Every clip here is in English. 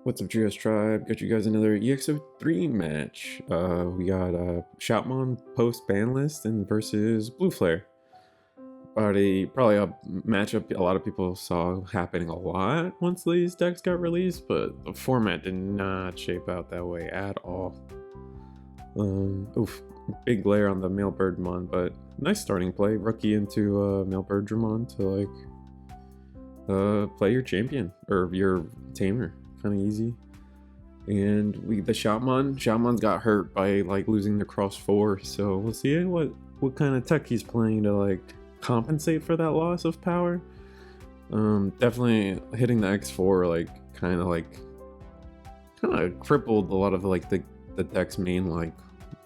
What's up, GS Tribe? Got you guys another EX03 match. We got Shoutmon post ban list and versus Blue Flare. Probably a matchup a lot of people saw happening a lot once these decks got released, but the format did not shape out that way at all. Big glare on the Male Birdmon, but nice starting play. Rookie into Male Birdmon to play your champion or your tamer. Kind of easy. And the Shoutmon's got hurt by losing the cross 4, so we'll see what kind of tech he's playing to compensate for that loss of power. Definitely hitting the X4 kind of crippled a lot of the deck's main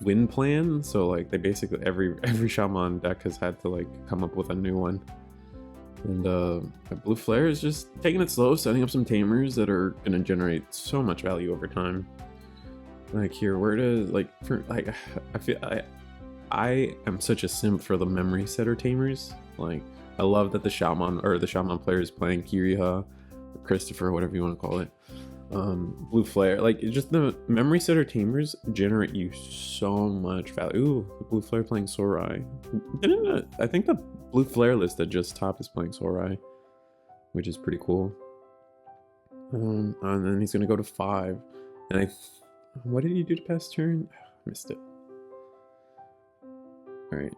win plan. So they basically every Shoutmon deck has had to come up with a new one. And Blue Flare is just taking it slow, setting up some tamers that are gonna generate so much value over time. Here, where to I am such a simp for the memory setter tamers. I love that the Shoutmon player is playing Kiriha, or Christopher, whatever you want to call it. Blue Flare, just the memory setter tamers generate you so much value. Ooh, Blue Flare playing Sorai. I think the Blue Flare list that just topped is playing Sorai, which is pretty cool. And then he's gonna go to 5. And what did he do to pass turn? Missed it. Alright,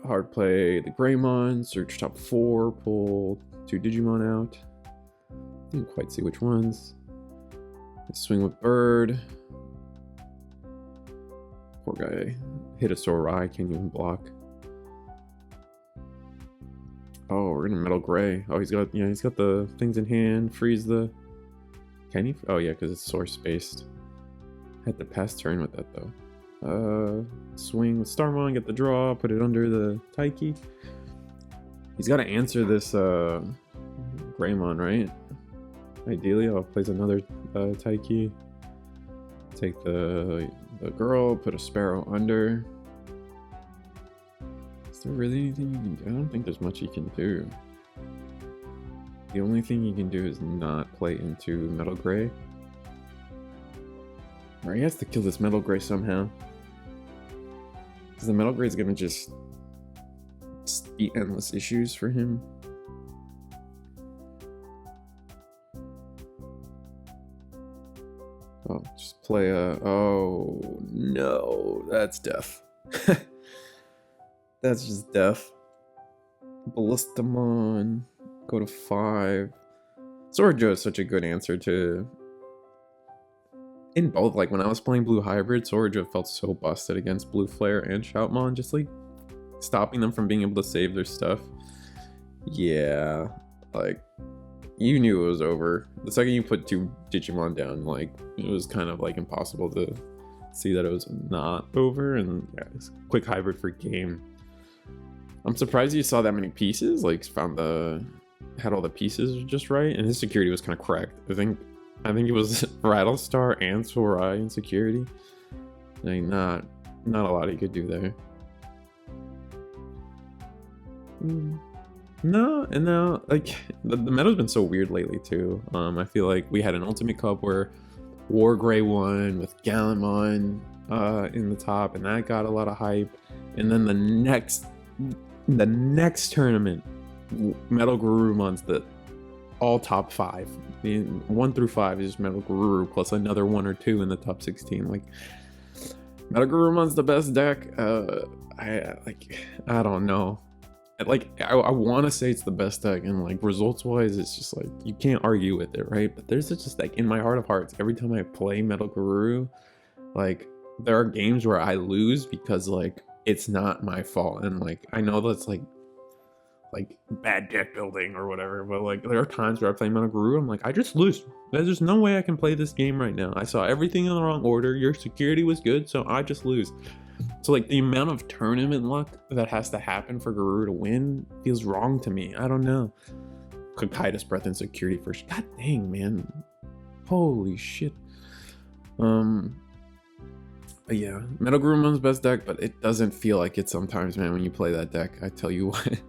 hard play the Greymon, search top 4, pull 2 Digimon out. Didn't quite see which ones. Swing with Bird. Poor guy hit a Sorai, can't even block. Oh, we're gonna Metal Gray. Oh, he's got the things in hand. Freeze the. Can he? Oh yeah, because it's source based. Had to pass turn with that though. Swing with Starmon, get the draw, put it under the Taiki. He's got to answer this Greymon, right? Ideally, I'll place another Taiki. Take the girl, put a Sparrow under. Is there really anything you can do? I don't think there's much you can do. The only thing you can do is not play into Metal Gray. Or he has to kill this Metal Gray somehow. Because the Metal Gray is gonna just be endless issues for him. Oh, just play oh no, that's death. That's just death. Ballistamon, go to 5. Sworjo is such a good answer to. In both, when I was playing Blue Hybrid, Sworjo felt so busted against Blue Flare and Shoutmon, just stopping them from being able to save their stuff. Yeah, you knew it was over. The second you put 2 Digimon down, it was kind of impossible to see that it was not over, and yeah, it's quick hybrid for game. I'm surprised you saw that many pieces, had all the pieces just right, and his security was kind of correct. I think it was Rattlestar and Sorai in security. Not a lot he could do there. No, and now the meta's been so weird lately too. I feel like we had an Ultimate Cup where War Gray won with Gallimon in the top, and that got a lot of hype. And then the next tournament, Metal Garurumon's the all top 5. 1 through 5 is Metal Garuru plus another 1 or 2 in the top 16. Metal Garurumon's the best deck. I don't know. I want to say it's the best deck, and results wise, it's just you can't argue with it, right? But there's just in my heart of hearts, every time I play Metal Garuru, there are games where I lose because it's not my fault, and I know that's bad deck building or whatever, but there are times where I play Metal Garuru, I'm I just lose. There's no way I can play this game right now. I saw everything in the wrong order. Your security was good, so I just lose. So the amount of tournament luck that has to happen for Garuru to win feels wrong to me. I don't know. Kakaitis breath and security first. God dang, man. Holy shit. But yeah, Metal Garurumon's best deck, but it doesn't feel like it sometimes, man, when you play that deck. I tell you what.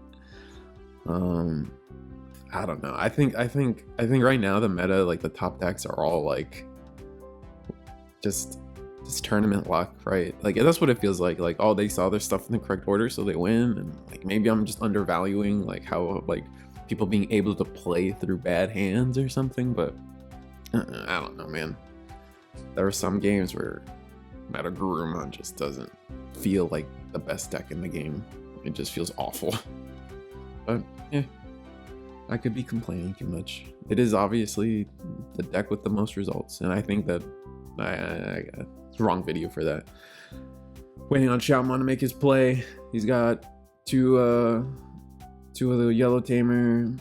I don't know. I think right now the meta, like the top decks are all like just tournament luck, right? Like that's what it feels like. Like, oh, they saw their stuff in the correct order, so they win. And like maybe I'm just undervaluing like how like people being able to play through bad hands or something. But I don't know, man. There are some games where Metagurumon just doesn't feel like the best deck in the game. It just feels awful. But yeah, I could be complaining too much. It is obviously the deck with the most results, and I think that it's the wrong video for that. Waiting on Shoutmon to make his play. He's got two of the Yellow Tamer.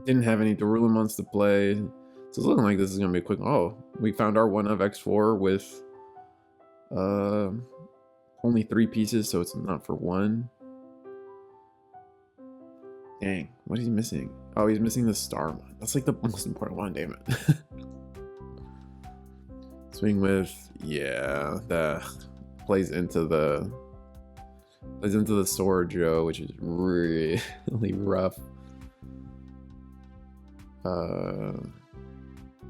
Didn't have any Darulumons to play. So it's looking like this is gonna be a quick. Oh, we found our one of X4 with only 3 pieces, so it's not for 1. Dang, what is he missing? Oh, he's missing the star one. That's like the most important one, damn it. Swing with, yeah, that plays into the Sword Joe, which is really rough.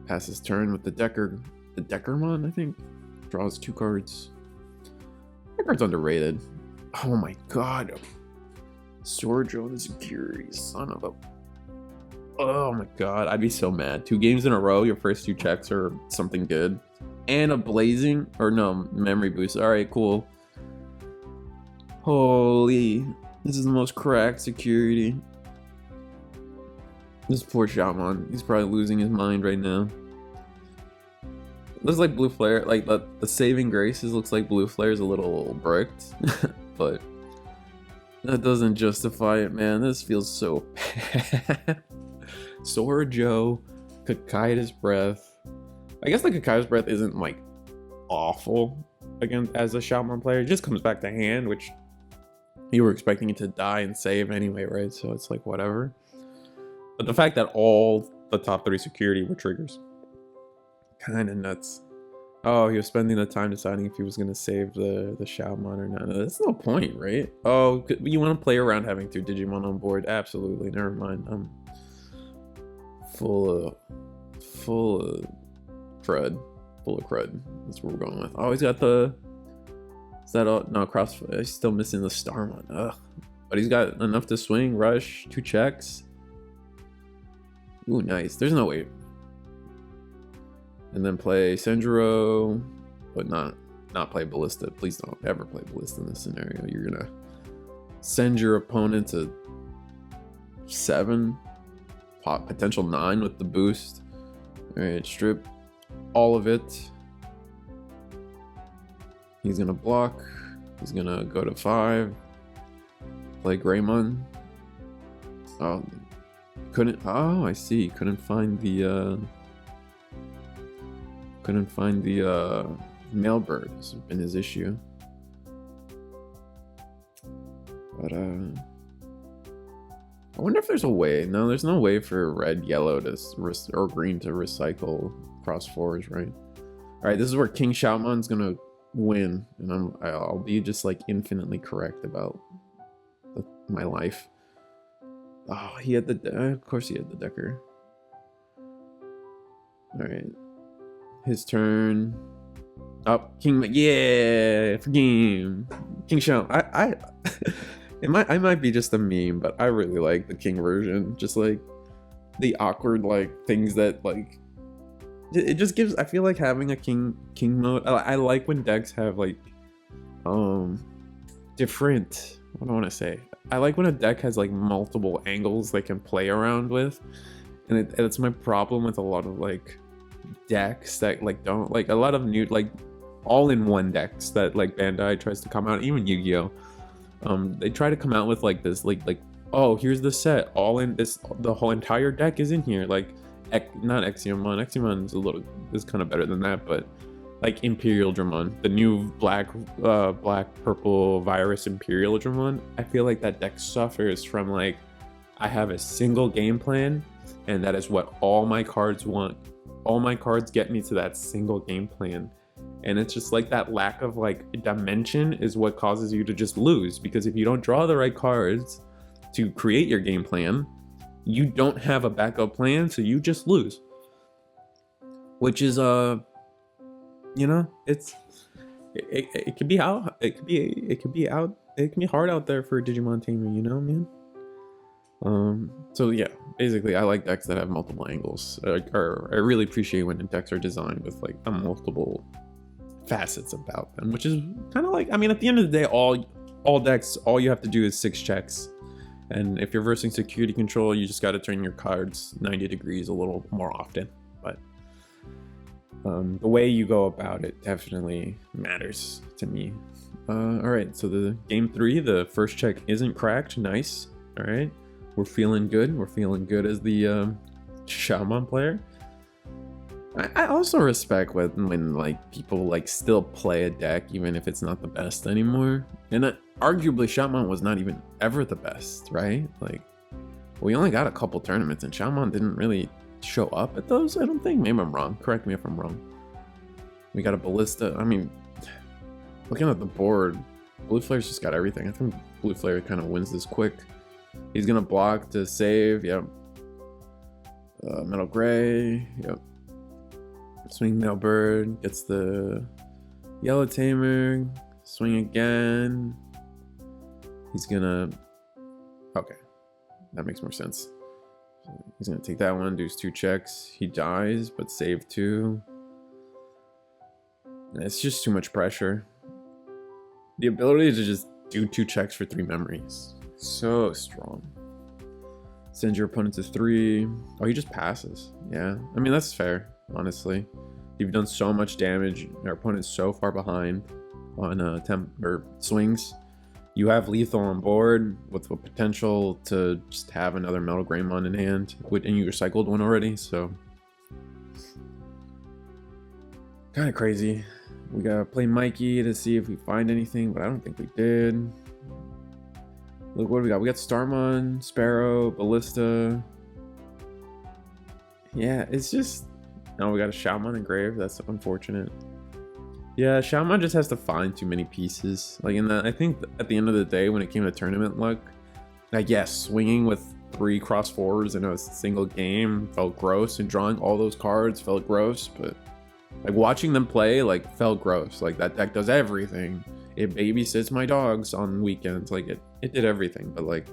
Passes turn with the Deckermon, I think. Draws 2 cards. That card's underrated. Oh my god. Sword Joe and Security, son of a... Oh my god, I'd be so mad. 2 games in a row, your first 2 checks are something good. And a blazing, or no, memory boost. Alright, cool. Holy, this is the most cracked security. This poor Shoutmon, he's probably losing his mind right now. Looks like Blue Flare, like the saving graces looks like Blue Flare is a little bricked. But that doesn't justify it, man. This feels so bad. Sword Joe, Kakaida's Breath. I guess the Kakaida's Breath isn't like awful again as a Shoutmon player. It just comes back to hand, which you were expecting it to die and save anyway, right? So it's like whatever. But the fact that all the top 3 security were triggers, kind of nuts. Oh, he was spending the time deciding if he was gonna save the Shoutmon or not. That's no point, right? Oh, you want to play around having 2 Digimon on board? Absolutely. Never mind. I'm full of crud. Full of crud. That's what we're going with. Oh, he's got the... Is that all? No, Crossfoot. He's still missing the Starmon. Ugh. But he's got enough to swing, rush, 2 checks. Ooh, nice. There's no way. And then play Senjuro, but not play Ballista. Please don't ever play Ballista in this scenario. You're gonna send your opponent to 7, potential 9 with the boost. All right, strip all of it. He's gonna block. He's gonna go to 5. Play Greymon. Oh, couldn't. Oh, I see. Couldn't find the Mailbird. This has been his issue. But I wonder if there's a way. No, there's no way for red, yellow to or green to recycle cross 4s, right? All right, this is where King Shoutmon's gonna win, and I'll be just like infinitely correct about my life. Oh, he had of course he had the Decker. All right. His turn. Up, King. Yeah, for game. King Shout. I might be just a meme, but I really like the King version. Just like the awkward like things that like. It just gives. I feel like having a King mode. I like when decks have like, different. What do I want to say? I like when a deck has like multiple angles they can play around with, and it's my problem with a lot of like decks that like don't like a lot of new like all-in-one decks that like Bandai tries to come out, even Yu-Gi-Oh! They try to come out with like this like oh, here's the set all in this, the whole entire deck is in here, like not Exiumon is kind of better than that, but like Imperial Dramon, the new black purple virus Imperial Dramon. I feel like that deck suffers from like, I have a single game plan and that is what all my cards want. All my cards get me to that single game plan, and it's just like that lack of like dimension is what causes you to just lose, because if you don't draw the right cards to create your game plan, you don't have a backup plan, so you just lose. Which is you know, it could be out, it could be hard out there for a Digimon tamer, you know, man. So yeah, basically I like decks that have multiple angles. Or I really appreciate when decks are designed with like multiple facets about them, which is kind of like, I mean, at the end of the day, all decks, all you have to do is 6 checks. And if you're versing security control, you just got to turn your cards 90 degrees a little more often. But the way you go about it definitely matters to me. All right, so the game 3, the first check isn't cracked. Nice. All right, we're feeling good. We're feeling good as the Shoutmon player. I also respect when like people like still play a deck even if it's not the best anymore. And arguably Shoutmon was not even ever the best, right? Like we only got a couple tournaments and Shoutmon didn't really show up at those, I don't think. Maybe I'm wrong. Correct me if I'm wrong. We got a Ballista. I mean, looking at the board, Blue Flare's just got everything. I think Blue Flare kind of wins this quick. He's gonna block to save. Yep. Metal Gray. Yep. Swing Mailbird. Gets the Yellow Tamer. Swing again. He's gonna... Okay. That makes more sense. He's gonna take that one, do his 2 checks. He dies, but save 2. It's just too much pressure. The ability to just do 2 checks for 3 memories. So strong. Send your opponent to 3. Oh, he just passes. Yeah. I mean, that's fair, honestly. You've done so much damage. Our opponent's so far behind on swings. You have lethal on board with the potential to just have another Metal Greymon in hand, and you recycled one already, so kind of crazy. We gotta play Mikey to see if we find anything, but I don't think we did. Look, what do we got? We got Starmon, Sparrow, Ballista. Yeah, it's just... No, we got a Shoutmon engraved. That's unfortunate. Yeah, Shoutmon just has to find too many pieces. Like I think at the end of the day, when it came to tournament luck, like yes, swinging with 3 cross 4s in a single game felt gross, and drawing all those cards felt gross. But like watching them play, like felt gross. Like that deck does everything. It babysits my dogs on weekends. Like it did everything. But like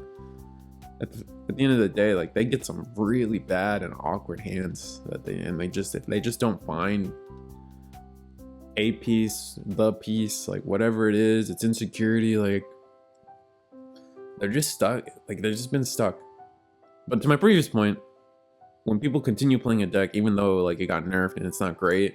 at the end of the day, like they get some really bad and awkward hands that if they just don't find a piece, the piece, like whatever it is, it's insecurity, like they're just stuck. Like they've just been stuck. But to my previous point, when people continue playing a deck even though like it got nerfed and it's not great,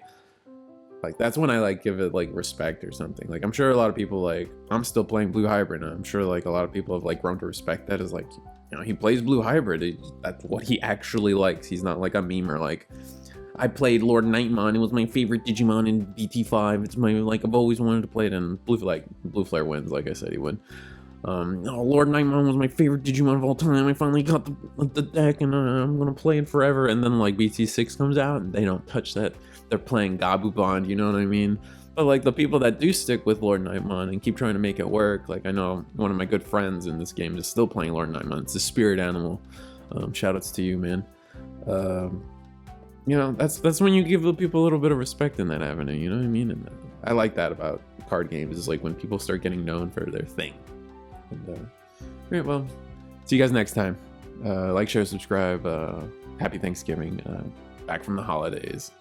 like that's when I like give it like respect or something. Like I'm sure a lot of people, like I'm still playing Blue Hybrid, and I'm sure like a lot of people have like grown to respect that as like, you know, he plays Blue Hybrid. That's what he actually likes. He's not like a memer like, I played Lord Nightmon. It was my favorite Digimon in BT5. It's my, like, I've always wanted to play it, and Blue Flare wins, like I said he would. Lord Nightmon was my favorite Digimon of all time. I finally got the deck, and I'm gonna play it forever. And then, like, BT6 comes out, and they don't touch that. They're playing Gabu Bond, you know what I mean? But, like, the people that do stick with Lord Nightmon and keep trying to make it work, like, I know one of my good friends in this game is still playing Lord Nightmon. It's a spirit animal. Shoutouts to you, man. You know, that's when you give the people a little bit of respect in that avenue, you know what I mean? And I like that about card games, is like when people start getting known for their thing. And, great, well, see you guys next time. Like, share, subscribe. Happy Thanksgiving. Back from the holidays.